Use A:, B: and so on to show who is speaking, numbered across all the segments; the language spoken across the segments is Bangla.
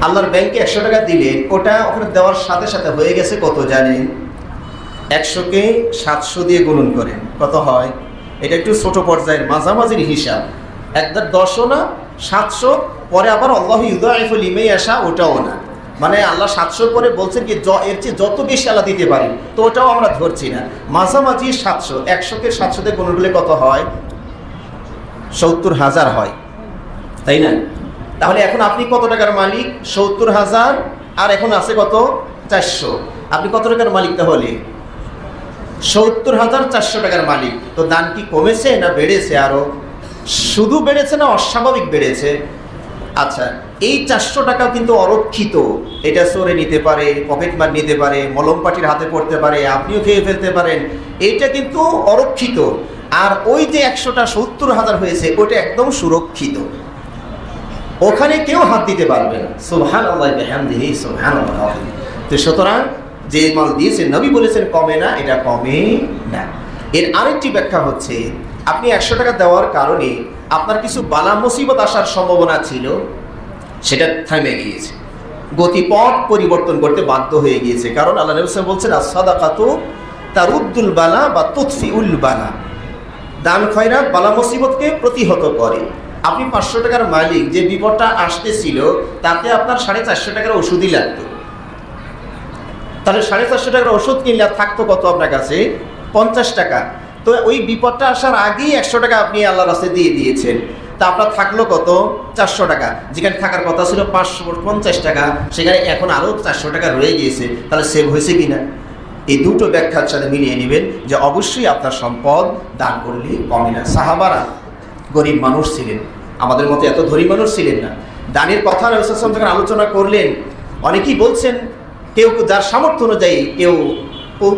A: আল্লাহর ব্যাংকে 100 টাকা দিলেন, ওটা ওখানে দেওয়ার সাথে সাথে হয়ে গেছে কত জানেন? 100কে 700 দিয়ে গুণন করেন, কত হয়? এটা একটু ছোট পর্যায়ের মাঝামাঝির হিসাব, 1.10ও না 700, পরে আবার আল্লাহু ইউদাইফু লিমান ইয়াশা, ওটাও না। মানে আল্লাহ 700 পরে বলছেন কি এর চেয়ে যত বেশি আল্লাহ দিতে পারেন, তো ওটাও আমরা ধরছি না, মাঝামাঝি 700। 100কে 700 দিয়ে গুণন করলে কত হয়? 70,000 হয়, তাই না? তাহলে এখন আপনি কত টাকার মালিক? 70,000, আর এখন আছে কত? 400। আপনি কত টাকার মালিক তাহলে? 70,400 টাকার মালিক। তো দান কি কমেছে না বেড়েছে? আরো শুধু বেড়েছে না অস্বাভাবিক বেড়েছে? আচ্ছা, এই 400 টাকা কিন্তু অরক্ষিত। এটা চোরে নিতে পারে, পকেটমার নিতে পারে, মলম পাটির হাতে পড়তে পারে, আপনিও খেয়ে ফেলতে পারেন, এইটা কিন্তু অরক্ষিত। আর ওই যে 100টা 70,000 হয়েছে, ওটা একদম সুরক্ষিত, ওখানে কেউ হাত দিতে পারবে না। সুবহানাল্লাহি বিহামদিহি সুবহানাল্লাহ। তো সুতরাং যে মাল দিয়েছেন, নবী বলেছেন কমে না, এটা কমে না। এর আরেকটি ব্যাখ্যা হচ্ছে, আপনি 100 টাকা দেওয়ার কারণে আপনার কিছু বালা মুসিবত আসার সম্ভাবনা ছিল, সেটা থেমে গিয়েছে, গতিপথ পরিবর্তন করতে বাধ্য হয়ে গিয়েছে। কারণ আল্লাহ নবী সাল্লাল্লাহু আলাইহি ওয়াসাল্লাম বলছেন, আস-সাদাকাতু তারুদ্দুল বালা বা তুতফিউল বালা, দান খয়রাত বালা মুসিবতকে প্রতিহত করে। আপনি 500 টাকার মালিক, যে বিপদটা আসতেছিল তাতে আপনার 450 টাকার ওষুধই লাগতো, তাহলে 450 টাকার ওষুধ কিনলে থাকতো কত আপনার কাছে? 50 টাকা। তো ওই বিপদটা আসার আগেই 100 টাকা আপনি আল্লাহর রাস্তায় দিয়ে দিয়েছেন, তা আপনার থাকলো কত? 400 টাকা। যেখানে থাকার কথা ছিল 550 টাকা, সেখানে এখন আরও 400 টাকা রয়ে গিয়েছে। তাহলে সেভ হয়েছে কিনা? এই দুটো ব্যাখ্যার সাথে মিলিয়ে নেবেন যে অবশ্যই আপনার সম্পদ দান করলে কমে না। সাহাবারা গরিব মানুষ ছিলেন, আমাদের মতো এত ধনী মানুষ ছিলেন না। দানের কথা রাসূল সাল্লাল্লাহু আলাইহি ওয়াসাল্লাম যখন আলোচনা করলেন, অনেকেই বলছেন, কেউ যার সামর্থ্য অনুযায়ী কেউ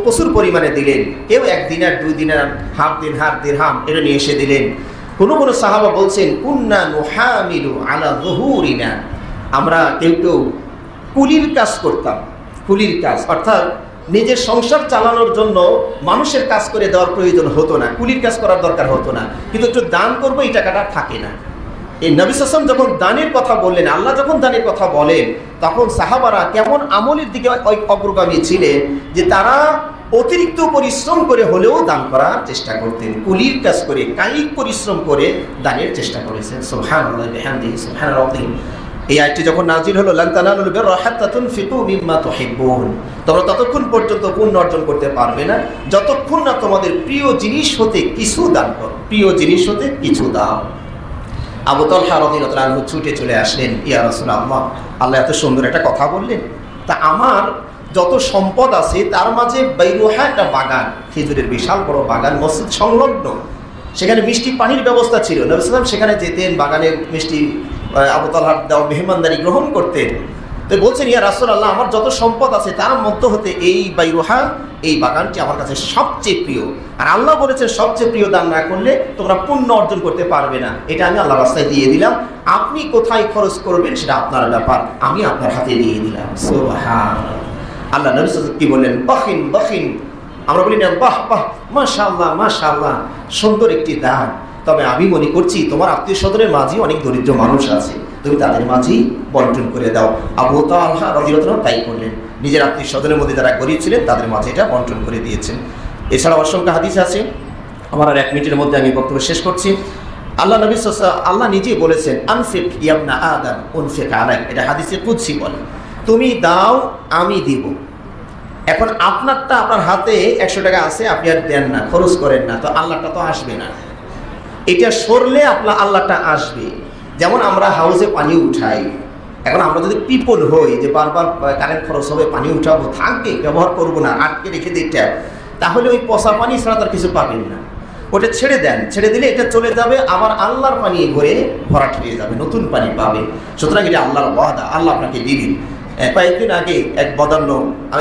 A: প্রচুর পরিমাণে দিলেন, কেউ 1 দিনার 2 দিনার, হাফ দিরহাম এটা নিয়ে এসে দিলেন। কোনো সাহাবা বলছেন, কুন্না নুহামিলু আলা যুহুরিনা, আমরা কেউ কুলির কাজ করতাম। কুলির কাজ অর্থাৎ নিজের সংসার চালানোর জন্য মানুষের কাজ করে দেওয়ার প্রয়োজন হতো না, কুলির কাজ করার দরকার হতো না, কিন্তু একটু দান করবো এই টাকাটা থাকে না। এই নবী সাল্লাল্লাহু আলাইহি ওয়াসাল্লাম যখন দানের কথা বললেন, আল্লাহ যখন দানের কথা বলেন, তখন সাহাবারা কেমন আমলের দিকে অগ্রগামী ছিলেন যে তারা অতিরিক্ত পরিশ্রম করে হলেও দান করার চেষ্টা করতেন, কুলির কাজ করে, কায়িক পরিশ্রম করে দানের চেষ্টা করেছেন। সুবহানাল্লাহি বিহামদিহি সুবহানাল্লাহ। এই আয়াতটি যখন নাজিল হলো, লান তানালুল বিররা হাত্তা তুনফিকু মিম্মা তুহিব্বুন, তোমরা ততক্ষণ পর্যন্ত পুণ্য অর্জন করতে পারবে না যতক্ষণ না তোমাদের প্রিয় জিনিস হতে কিছু দান করো, প্রিয় জিনিস হতে কিছু দাও। আবু তালহা রাদিয়াল্লাহু আনহু ছুটে চলে আসলেন, ইয়া রাসূলুল্লাহ, আল্লাহ এত সুন্দর একটা কথা বললেন, তা আমার যত সম্পদ আছে তার মাঝে বাইরুহা একটা বাগান, খেজুরের বিশাল বড় বাগান, মসজিদ সংলগ্ন, সেখানে মিষ্টি পানির ব্যবস্থা ছিল। নবী সাল্লাল্লাহু আলাইহি ওয়াসাল্লাম সেখানে যেতেন, বাগানের মিষ্টি আবু তালহার দেওয়া মেহমানদারি গ্রহণ করতেন। তো বলছেন, ইয়া রাসূলুল্লাহ, আমার যত সম্পদ আছে তার মধ্য হতে এই বাইরুহা, এই বাগানটি আমার কাছে সবচেয়ে প্রিয়। আর আল্লাহ বলেছেন সবচেয়ে প্রিয় দান না করলে তোমরা পুণ্য অর্জন করতে পারবে না, এটা আমি আল্লাহর রাস্তায় দিয়ে দিলাম, আপনি কোথায় খরচ করবেন সেটা আপনার ব্যাপার, আমি আপনার হাতে দিয়ে দিলাম। সুবহানাল্লাহ। আল্লাহ নবী সাল্লাল্লাহু আলাইহি ওয়াসাল্লাম কি বললেন? বাখিন বাখিন। আমরা বলি না বাহ বাহ, মাশাআল্লাহ মাশাআল্লাহ, সুন্দর একটি দান, তবে আমি মনে করছি তোমার আত্মীয় স্বজনের মাঝেই অনেক দরিদ্র মানুষ আছে, তুমি তাদের মাঝেই বন্টন করে দাও। আবু তালহা রাদিয়াল্লাহু আনহু তাই করলেন, নিজের আত্মীয় স্বজনের মধ্যে যারা গরিব ছিলেন তাদের মাঝে এটা বন্টন করে দিয়েছেন। এছাড়াও অসংখ্য হাদিস আছে, আমার আর 1 মিনিটের মধ্যে আমি বক্তব্য শেষ করছি। আল্লাহ নবী আল্লাহ নিজেই বলেছেন, আনফিক ইয়া ইবনা আদম উনফিক আলাইক, এটা হাদিসে কুদসি বলে, তুমি দাও আমি দিব। এখন আপনারটা আপনার হাতে 100 টাকা আছে, আপনি আর দেন না, খরচ করেন না, তো আল্লাহটা তো আসবে না, এটা সরলে আপনার আল্লাহটা আসবে। যেমন আমরা হাউসে পানি উঠাই, এখন আমরা যদি পিপল হই যে বারবার কারেন্ট খরচ হবে, পানি উঠাবো, থাকবে, ব্যবহার করবো না, আটকে রেখে দিই ট্যাপ, তাহলে ওই পচা পানি ছাড়া তার কিছু পাবেন না। ওটা ছেড়ে দেন, ছেড়ে দিলে এটা চলে যাবে, আবার আল্লাহর পানি ভরে ভরাট হয়ে যাবে, নতুন পানি পাবে। সুতরাং এটা আল্লাহর ওয়াদা, আল্লাহ আপনাকে দিবেন। কয়েকদিন আগে এক বদান্য,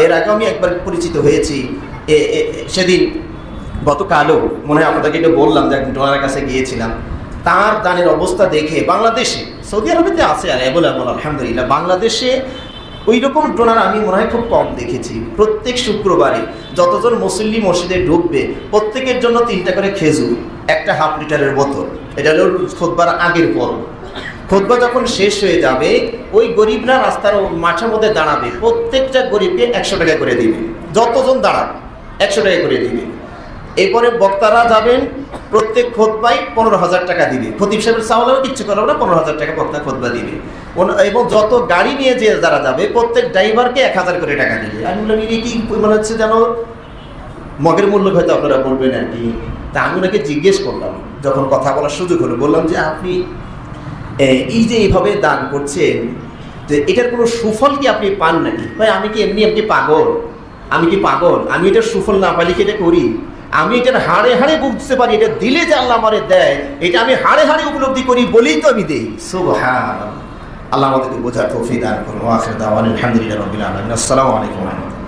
A: এর আগে আমি একবার পরিচিত হয়েছি, সেদিন গতকালও মনে হয় আপনাদেরকে এটা বললাম যে একজন ডোনারের কাছে গিয়েছিলাম, তার দানের অবস্থা দেখে, বাংলাদেশে, সৌদি আরবেতে আছে আর অ্যাভেলেবল আলহামদুলিল্লাহ, বাংলাদেশে ওই রকম ডোনার আমি মনে হয় খুব কম দেখেছি। প্রত্যেক শুক্রবারে যতজন মুসল্লি মসজিদে ঢুকবে প্রত্যেকের জন্য 3টা করে খেজুর, একটা হাফ লিটারের বোতল, এটা হলো খুতবার আগের পর, খুতবা যখন শেষ হয়ে যাবে, ওই গরিবরা রাস্তার মাঠের মধ্যে দাঁড়াবে, প্রত্যেকটা গরিবকে 100 টাকা করে দিবে, যতজন দাঁড়াবে 100 টাকা করে দিবে। এরপরে বক্তারা যাবেন, প্রত্যেক খুতবায় 15,000 টাকা দিবে। খতিব সাহেবের চাওয়ালেও কিচ্ছু করবে না, 15,000 টাকা বক্তা খুতবা দিবে। এবং যত গাড়ি নিয়ে যে যারা যাবে প্রত্যেক ড্রাইভারকে 1,000 করে টাকা দিবে। আমি বললাম এটা কি মনে হচ্ছে যেন মগের মূল্য, হয়তো আপনারা বলবেন আর কি। তা আমি ওনাকে জিজ্ঞেস করলাম, যখন কথা বলার সুযোগ হলো, বললাম যে আপনি এই যে এইভাবে দান করছেন, তো এটার কোনো সুফল কি আপনি পান নাকি? ভাই আমি কি এমনি পাগল? আমি কি পাগল? আমি এটার সুফল না পাইলে কি এটা করি? আমি এটার হাড়ে হাড়ে বুঝতে পারি, এটা দিলে যে আল্লাহ আমারে দেয়, এটা আমি হাড়ে হাড়ে উপলব্ধি করি বলেই তো আমি দেই। সুবহানাল্লাহ। আল্লাহ আমাদেরকে বোঝার তৌফিক দান করুন। ওয়া আখিরু দাওয়ানা আলহামদুলিল্লাহি রাব্বিল আলামিন। আসসালামু আলাইকুম ওয়া রাহমাতুল্লাহ।